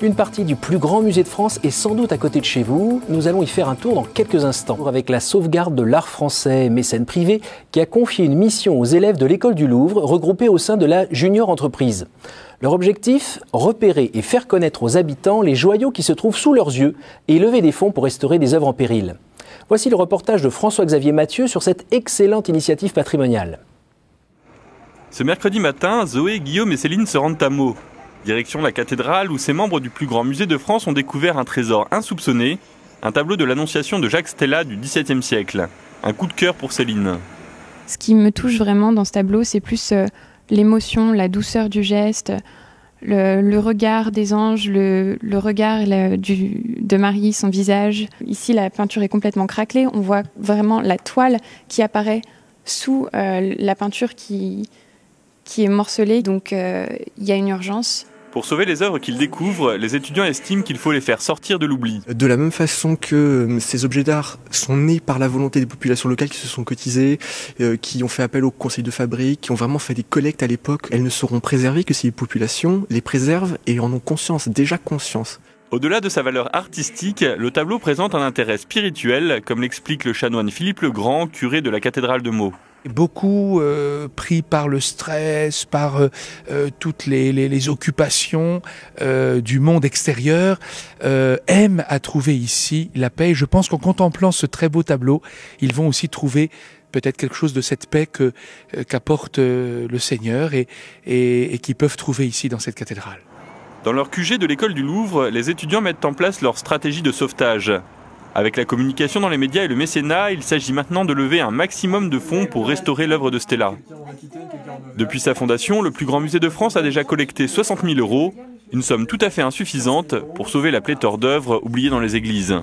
Une partie du plus grand musée de France est sans doute à côté de chez vous. Nous allons y faire un tour dans quelques instants avec la sauvegarde de l'art français, mécène privé, qui a confié une mission aux élèves de l'école du Louvre, regroupés au sein de la Junior Entreprise. Leur objectif, repérer et faire connaître aux habitants les joyaux qui se trouvent sous leurs yeux et lever des fonds pour restaurer des œuvres en péril. Voici le reportage de François-Xavier Mathieu sur cette excellente initiative patrimoniale. Ce mercredi matin, Zoé, Guillaume et Céline se rendent à Meaux. Direction la cathédrale où ces membres du plus grand musée de France ont découvert un trésor insoupçonné, un tableau de l'Annonciation de Jacques Stella du XVIIe siècle. Un coup de cœur pour Céline. Ce qui me touche vraiment dans ce tableau, c'est plus l'émotion, la douceur du geste, le regard des anges, le regard de Marie, son visage. Ici, la peinture est complètement craquelée. On voit vraiment la toile qui apparaît sous la peinture qui est morcelée. Donc, il y a une urgence. Pour sauver les œuvres qu'ils découvrent, les étudiants estiment qu'il faut les faire sortir de l'oubli. De la même façon que ces objets d'art sont nés par la volonté des populations locales qui se sont cotisées, qui ont fait appel au conseil de fabrique, qui ont vraiment fait des collectes à l'époque, elles ne seront préservées que si les populations les préservent et en ont conscience, déjà conscience. Au-delà de sa valeur artistique, le tableau présente un intérêt spirituel, comme l'explique le chanoine Philippe Legrand, curé de la cathédrale de Meaux. Beaucoup pris par le stress, par toutes les occupations du monde extérieur, aiment à trouver ici la paix. Et je pense qu'en contemplant ce très beau tableau, ils vont aussi trouver peut-être quelque chose de cette paix qu'apporte le Seigneur et qu'ils peuvent trouver ici dans cette cathédrale. Dans leur QG de l'école du Louvre, les étudiants mettent en place leur stratégie de sauvetage. Avec la communication dans les médias et le mécénat, il s'agit maintenant de lever un maximum de fonds pour restaurer l'œuvre de Stella. Depuis sa fondation, le plus grand musée de France a déjà collecté 60 000 €, une somme tout à fait insuffisante pour sauver la pléthore d'œuvres oubliées dans les églises.